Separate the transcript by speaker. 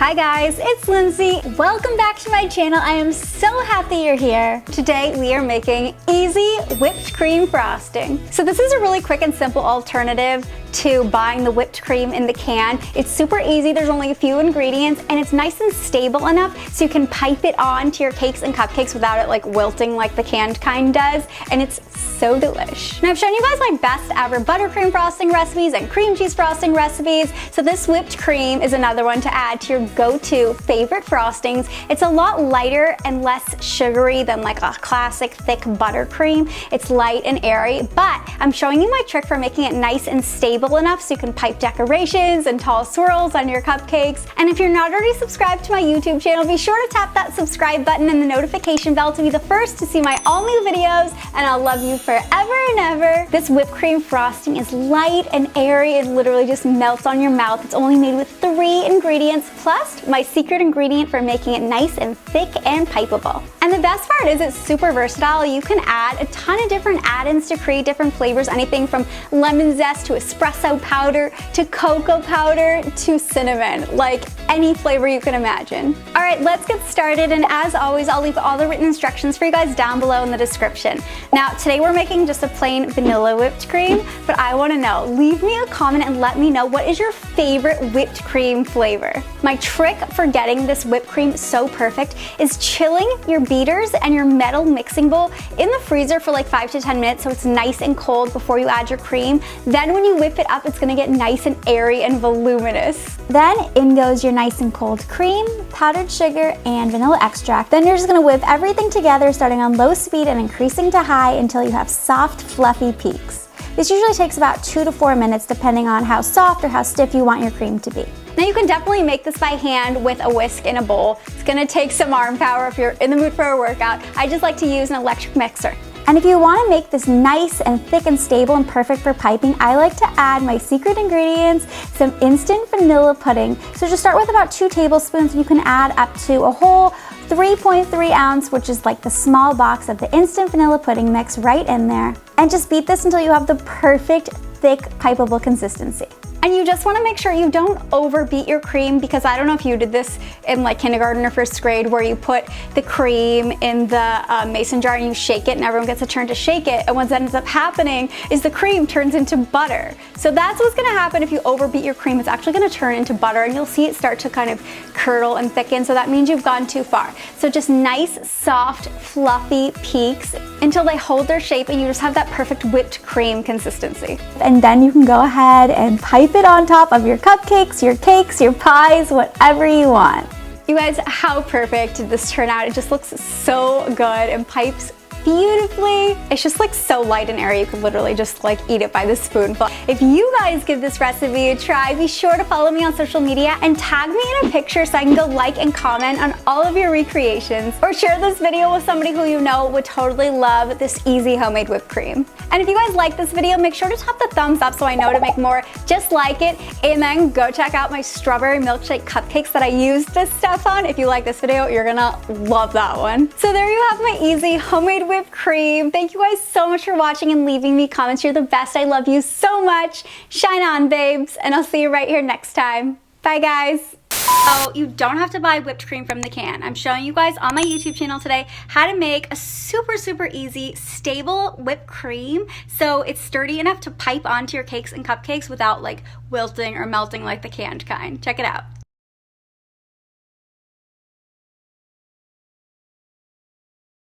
Speaker 1: Hi guys, it's Lindsay. Welcome back to my channel. I am so happy you're here. Today we are making easy whipped cream frosting. So this is a really quick and simple alternative to buying the whipped cream in the can. It's super easy, there's only a few ingredients, and it's nice and stable enough so you can pipe it on to your cakes and cupcakes without it like wilting like the canned kind does, and it's so delish. Now I've shown you guys my best ever buttercream frosting recipes and cream cheese frosting recipes, so this whipped cream is another one to add to your go-to favorite frostings. It's a lot lighter and less sugary than like a classic thick buttercream. It's light and airy, but I'm showing you my trick for making it nice and stable enough so you can pipe decorations and tall swirls on your cupcakes. And if you're not already subscribed to my YouTube channel, be sure to tap that subscribe button and the notification bell to be the first to see my all new videos, and I'll love you forever and ever. This whipped cream frosting is light and airy. It literally just melts on your mouth. It's only made with 3 ingredients plus my secret ingredient for making it nice and thick and pipeable. And the best part is it's super versatile. You can add a ton of different add-ins to create different flavors, anything from lemon zest to espresso powder to cocoa powder to cinnamon, like any flavor you can imagine. All right, let's get started, and as always, I'll leave all the written instructions for you guys down below in the description. Now, today we're making just a plain vanilla whipped cream, but I wanna know, leave me a comment and let me know what is your favorite whipped cream flavor. My trick for getting this whipped cream so perfect is chilling your beaters and your metal mixing bowl in the freezer for like 5 to 10 minutes so it's nice and cold before you add your cream. Then when you whip it up, it's gonna get nice and airy and voluminous. Then in goes your nice and cold cream, powdered sugar, and vanilla extract. Then you're just gonna whip everything together starting on low speed and increasing to high until you have soft, fluffy peaks. This usually takes about 2 to 4 minutes depending on how soft or how stiff you want your cream to be. Now you can definitely make this by hand with a whisk in a bowl. It's gonna take some arm power if you're in the mood for a workout. I just like to use an electric mixer. And if you want to make this nice and thick and stable and perfect for piping, I like to add my secret ingredients, some instant vanilla pudding. So just start with about 2 tablespoons. You can add up to a whole 3.3 ounce, which is like the small box of the instant vanilla pudding mix right in there. And just beat this until you have the perfect thick, pipeable consistency. And you just want to make sure you don't overbeat your cream, because I don't know if you did this in like kindergarten or first grade where you put the cream in the mason jar and you shake it and everyone gets a turn to shake it, and what ends up happening is the cream turns into butter. So that's what's going to happen if you overbeat your cream. It's actually going to turn into butter and you'll see it start to kind of curdle and thicken, so that means you've gone too far. So just nice, soft, fluffy peaks until they hold their shape and you just have that perfect whipped cream consistency. And then you can go ahead and pipe it on top of your cupcakes, your cakes, your pies, whatever you want. You guys, how perfect did this turn out? It just looks so good and pipes beautifully. It's just like so light and airy, you could literally just like eat it by the spoonful. If you guys give this recipe a try, be sure to follow me on social media and tag me in a picture so I can go like and comment on all of your recreations, or share this video with somebody who you know would totally love this easy homemade whipped cream. And if you guys like this video, make sure to tap the thumbs up so I know to make more just like it, and then go check out my strawberry milkshake cupcakes that I used this stuff on. If you like this video, you're gonna love that one. So there you have my easy homemade whipped cream. Thank you guys so much for watching and leaving me comments. You're the best. I love you so much. Shine on, babes, and I'll see you right here next time. Bye, guys. Oh, you don't have to buy whipped cream from the can. I'm showing you guys on my YouTube channel today how to make a super easy, stable whipped cream so it's sturdy enough to pipe onto your cakes and cupcakes without like wilting or melting like the canned kind. Check it out.